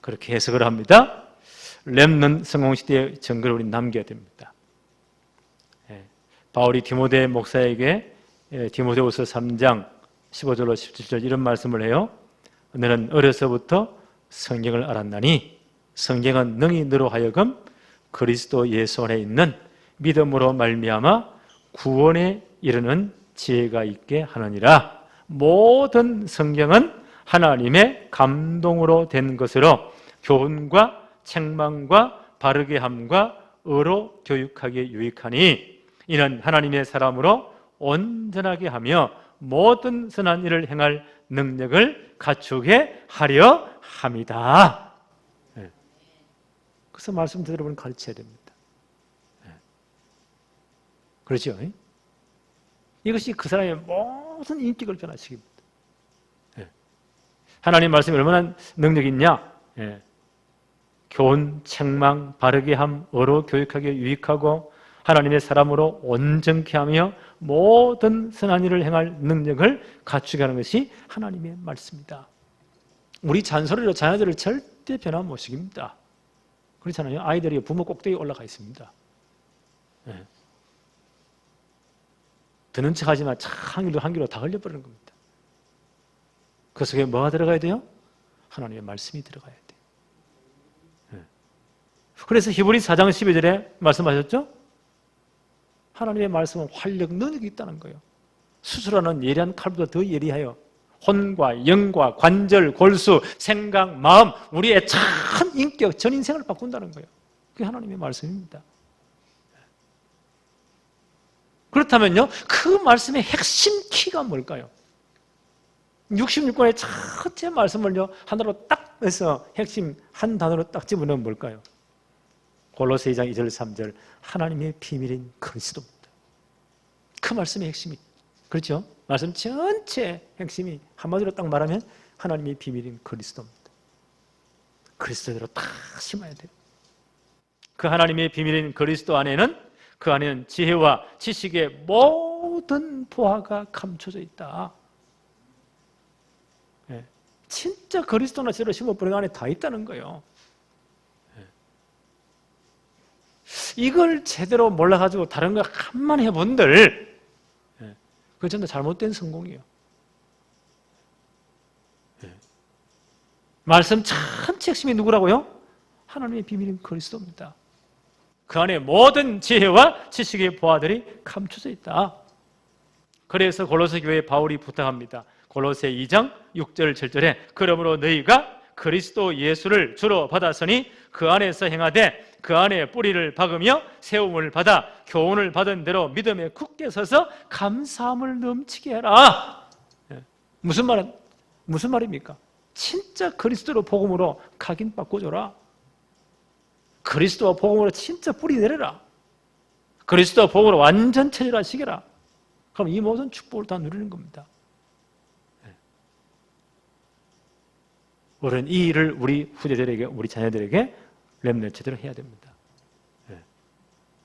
그렇게 해석을 합니다. 렘넌트 성공시대의 증거를 우리 남겨야 됩니다. 바울이 디모데 목사에게 디모데후서 3장 15절로 17절 이런 말씀을 해요. 너는 어려서부터 성경을 알았나니 성경은 능히 너로 하여금 그리스도 예수 안에 있는 믿음으로 말미암아 구원에 이르는 지혜가 있게 하느니라. 모든 성경은 하나님의 감동으로 된 것으로 교훈과 책망과 바르게 함과 의로 교육하기에 유익하니 이는 하나님의 사람으로 온전하게 하며 모든 선한 일을 행할 능력을 갖추게 하려 함이다. 그래서 말씀 들어보면 가르쳐야 됩니다. 그렇죠? 이것이 그 사람의 모든 인격을 변화시킵니다. 하나님 말씀이 얼마나 능력이 있냐? 교훈, 책망, 바르게 함, 의로 교육하기에 유익하고 하나님의 사람으로 온전케 하며 모든 선한 일을 행할 능력을 갖추게 하는 것이 하나님의 말씀이다. 우리 잔소리로 자녀들을 절대 변화 못 시킵니다. 그렇잖아요. 아이들이 부모 꼭대기에 올라가 있습니다. 듣는 척 하지만 한 길로 다 흘려버리는 겁니다. 그 속에 뭐가 들어가야 돼요? 하나님의 말씀이 들어가야 돼요. 그래서 히브리 4장 12절에 말씀하셨죠? 하나님의 말씀은 활력, 능력이 있다는 거예요. 수술하는 예리한 칼보다 더 예리하여 혼과 영과 관절, 골수, 생각, 마음, 우리의 참 인격, 전 인생을 바꾼다는 거예요. 그게 하나님의 말씀입니다. 그렇다면요, 그 말씀의 핵심 키가 뭘까요? 66권의 첫째 말씀을요, 하나로 딱 해서 핵심 한 단어로 딱 집어넣으면 뭘까요? 골로새 2장 2절 3절 하나님의 비밀인 그리스도입니다. 그 말씀의 핵심이 그렇죠? 말씀 전체 핵심이 한마디로 딱 말하면 하나님의 비밀인 그리스도입니다. 그리스도대로 딱 심어야 돼요. 그 하나님의 비밀인 그리스도 안에는 그 안에는 지혜와 지식의 모든 보화가 감춰져 있다. 진짜 그리스도나 제로 심어버린 안에 다 있다는 거예요. 이걸 제대로 몰라가지고 다른 거 한만 해본들 그건 전부 잘못된 성공이에요. 말씀 전체 핵심이 누구라고요? 하나님의 비밀인 그리스도입니다. 그 안에 모든 지혜와 지식의 보화들이 감춰져 있다. 그래서 골로새 교회에 바울이 부탁합니다. 골로새 2장 6절 7절에 그러므로 너희가 그리스도 예수를 주로 받았으니 그 안에서 행하되 그 안에 뿌리를 박으며 세움을 받아 교훈을 받은 대로 믿음에 굳게 서서 감사함을 넘치게 해라. 무슨 말입니까? 진짜 그리스도로 복음으로 각인 바꿔줘라. 그리스도와 복음으로 진짜 뿌리 내려라. 그리스도와 복음으로 완전 체질화시켜라. 그럼 이 모든 축복을 다 누리는 겁니다. 우리는 이 일을 우리 후대들에게, 우리 자녀들에게 렘넌트대로 해야 됩니다.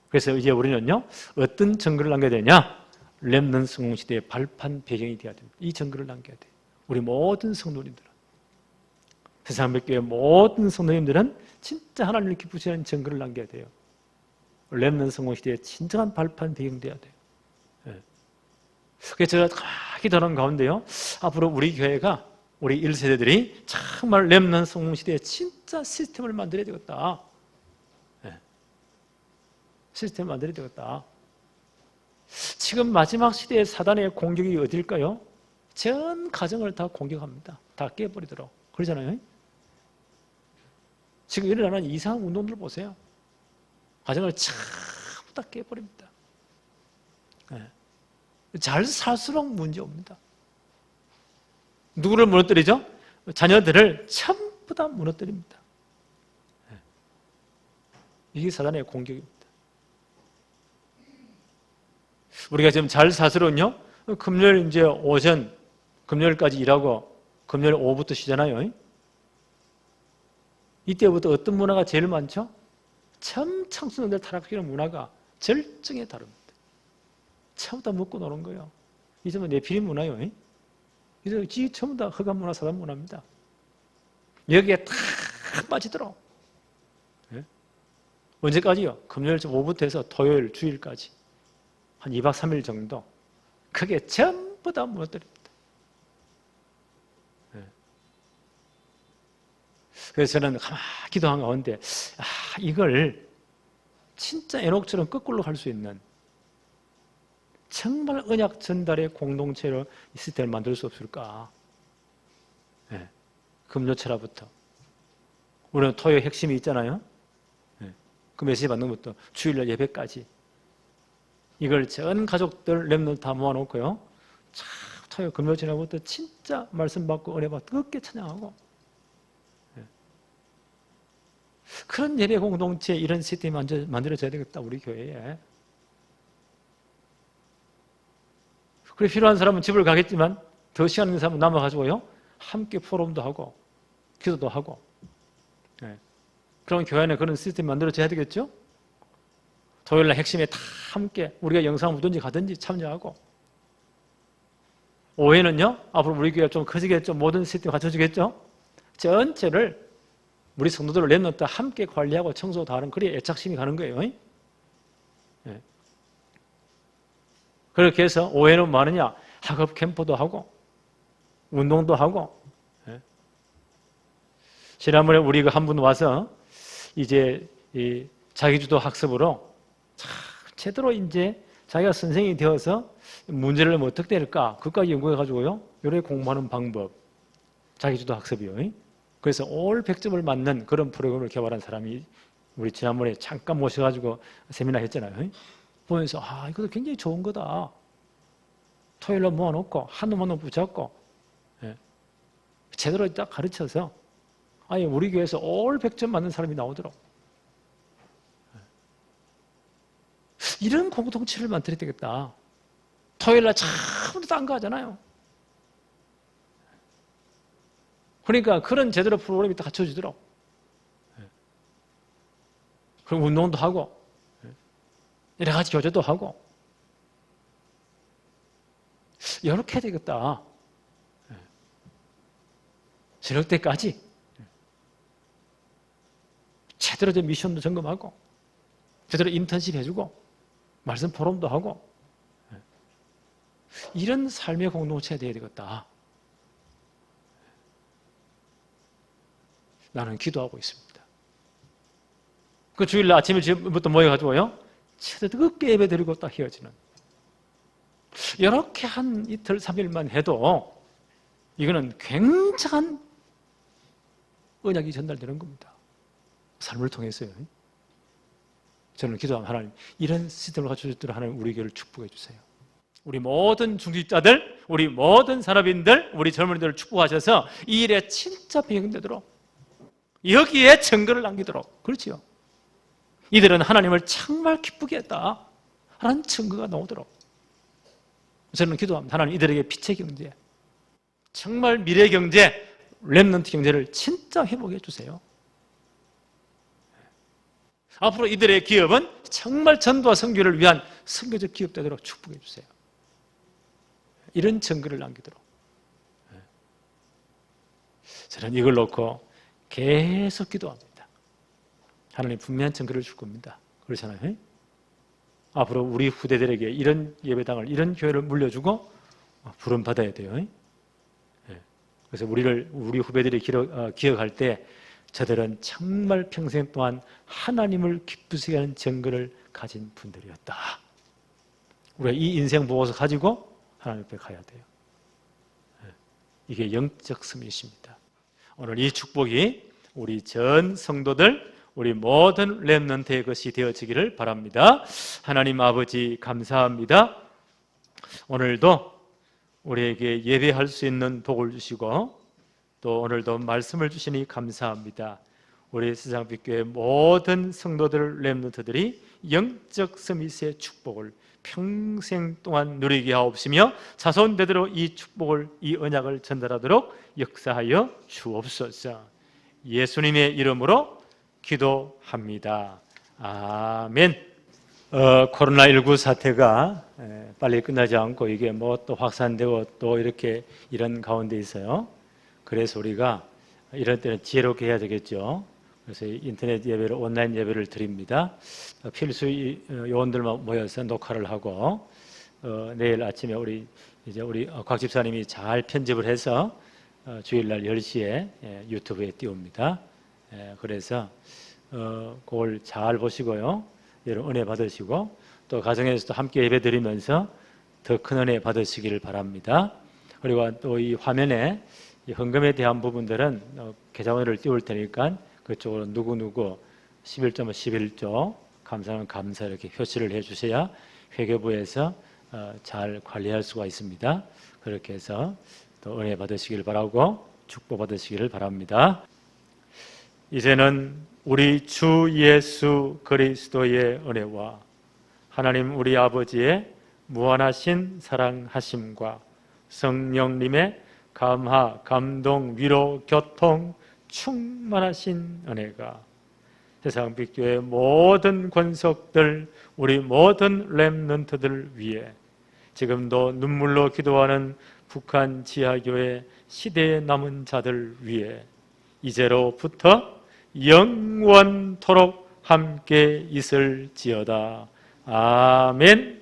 그래서 이제 우리는요, 어떤 증거를 남겨야 되냐? 렘넌트 성공시대의 발판 배경이 되어야 됩니다. 이 증거를 남겨야 돼요. 우리 모든 성도님들은, 세상백교의 모든 성도님들은 진짜 하나님을 기쁘시는 증거를 남겨야 돼요. 렘넌트 성공시대의 진정한 발판 배경이 되어야 돼요. 그래서 제가 기도하는 가운데요, 앞으로 우리 교회가 우리 1세대들이 정말 렘넌트 성공시대에 진짜 시스템을 만들어야 되겠다. 시스템을 만들어야 되겠다. 지금 마지막 시대의 사단의 공격이 어딜까요? 전 가정을 다 공격합니다. 다 깨버리도록. 그러잖아요. 지금 일어나는 이상한 운동들 보세요. 가정을 전부 다 깨버립니다. 잘 살수록 문제 옵니다. 누구를 무너뜨리죠? 자녀들을 전부 다 무너뜨립니다. 이게 사단의 공격입니다. 우리가 지금 잘 사수로는요, 금요일 이제 오전, 금요일까지 일하고 금요일 오후부터 쉬잖아요. 이때부터 어떤 문화가 제일 많죠? 참 청소년들 타락시키는 문화가 절정에 다릅니다. 전부 다 먹고 노는 거예요. 이제 뭐 내피린 문화요. 이제 전부 다 허감 문화, 사단 문화입니다. 여기에 탁 빠지도록. 언제까지요? 금요일 오후부터 해서 토요일, 주일까지 한 2박 3일 정도. 그게 전부 다 무너뜨립니다. 그래서 저는 가만히 기도한 가운데 이걸 진짜 에녹처럼 거꾸로 갈 수 있는 정말 언약 전달의 공동체로 이 시스템을 만들 수 없을까? 네. 금요철화부터 우리는 토요 핵심이 있잖아요. 네. 그 메시지 받는 것부터 주일날 예배까지 이걸 전 가족들 렘넌트 다 모아놓고요. 참 토요 금요철화부터 진짜 말씀 받고 은혜 받고 뜨겁게 찬양하고 네. 그런 예배 공동체 이런 시스템이 만들어져야 되겠다 우리 교회에. 그래 필요한 사람은 집을 가겠지만 더 시간 있는 사람은 남아가지고요 함께 포럼도 하고 기도도 하고 네. 그럼 교회 안에 그런 시스템이 만들어져야 되겠죠? 토요일날 핵심에 다 함께 우리가 영상 보든지 가든지 참여하고 오후에는요 앞으로 우리 교회가 좀 커지겠죠? 모든 시스템이 갖춰지겠죠? 전체를 우리 성도들을 렘넌트 함께 관리하고 청소 다 하는 그래야 애착심이 가는 거예요. 네. 그렇게 해서 오후에는 뭐 하느냐? 학업 캠프도 하고 운동도 하고 예. 지난번에 우리가 한 분 와서 이제 이 자기주도 학습으로 참 제대로 이제 자기가 선생님이 되어서 문제를 뭐 어떻게 될까 그까지 연구해가지고요 요래 공부하는 방법 자기주도 학습이요. 그래서 올 100점을 맞는 그런 프로그램을 개발한 사람이 우리 지난번에 잠깐 모셔가지고 세미나 했잖아요. 보면서 아 이것도 굉장히 좋은 거다. 토요일로 모아놓고 한 놈 한 놈 붙잡고 예. 제대로 딱 가르쳐서 아예 우리 교회에서 올 100점 맞는 사람이 나오도록 예. 이런 공동체를 만들어야 되겠다. 토요일날 참도 딴 거 하잖아요. 그러니까 그런 제대로 프로그램이 딱 갖춰지도록 예. 그리고 운동도 하고 여러 가지 교제도 하고 이렇게 해야 되겠다. 저녁 때까지 제대로 미션도 점검하고 제대로 인턴십 해주고 말씀 포럼도 하고 이런 삶의 공동체가 되어야 되겠다. 나는 기도하고 있습니다. 그 주일날 아침부터 모여가지고요 최대 뜨겁게 예배 드리고 딱 헤어지는 이렇게 한 이틀 3일만 해도 이거는 굉장한 언약이 전달되는 겁니다. 삶을 통해서요. 저는 기도하면 하나님 이런 시스템을 갖춰주도록 하나님 우리 교회를 축복해 주세요. 우리 모든 중직자들, 우리 모든 산업인들, 우리 젊은이들을 축복하셔서 이 일에 진짜 배경되도록 여기에 증거를 남기도록 그렇지요. 이들은 하나님을 정말 기쁘게 했다 하는 증거가 나오도록 저는 기도합니다. 하나님 이들에게 빛의 경제 정말 미래 경제 렘넌트 경제를 진짜 회복해 주세요. 앞으로 이들의 기업은 정말 전도와 선교를 위한 선교적 기업 되도록 축복해 주세요. 이런 증거를 남기도록 저는 이걸 놓고 계속 기도합니다. 하나님 분명한 증거를 줄 겁니다. 그렇잖아요. 앞으로 우리 후대들에게 이런 예배당을 이런 교회를 물려주고 부름 받아야 돼요. 그래서 우리 후배들이 기억할 때 저들은 정말 평생 동안 하나님을 기쁘시게 하는 증거를 가진 분들이었다. 우리가 이 인생 보고서 가지고 하나님 앞에 가야 돼요. 이게 영적 스밋입니다. 오늘 이 축복이 우리 전 성도들 우리 모든 렘넌트의 것이 되어지기를 바랍니다. 하나님 아버지 감사합니다. 오늘도 우리에게 예배할 수 있는 복을 주시고 또 오늘도 말씀을 주시니 감사합니다. 우리 세상빛교회 모든 성도들 렘넌트들이 영적 스밋의 축복을 평생 동안 누리게 하옵시며 자손대대로 이 축복을 이 언약을 전달하도록 역사하여 주옵소서. 예수님의 이름으로 기도합니다. 아멘. 코로나19 사태가 빨리 끝나지 않고 이게 뭐 또 확산되고 또 이렇게 이런 가운데 있어요. 그래서 우리가 이런 때는 지혜롭게 해야 되겠죠. 그래서 인터넷 예배를 온라인 예배를 드립니다. 필수 요원들만 모여서 녹화를 하고 내일 아침에 우리 곽 집사님이 잘 편집을 해서 주일날 10시에 유튜브에 띄웁니다. 그래서 그걸 잘 보시고요. 여러분 은혜 받으시고 또 가정에서도 함께 예배 드리면서 더 큰 은혜 받으시기를 바랍니다. 그리고 또 이 화면에 이 헌금에 대한 부분들은 계좌번호를 띄울 테니까 그쪽으로 누구누구 11조면 11조 감사는 감사 이렇게 표시를 해주셔야 회계부에서 잘 관리할 수가 있습니다. 그렇게 해서 또 은혜 받으시기를 바라고 축복 받으시기를 바랍니다. 이제는 우리 주 예수 그리스도의 은혜와 하나님 우리 아버지의 무한하신 사랑하심과 성령님의 감화, 감동, 위로, 교통, 충만하신 은혜가 세상 빛교회 모든 권속들, 우리 모든 렘넌트들 위해 지금도 눈물로 기도하는 북한 지하교회 시대에 남은 자들 위해 이제로부터 영원토록 함께 있을지어다. 아멘.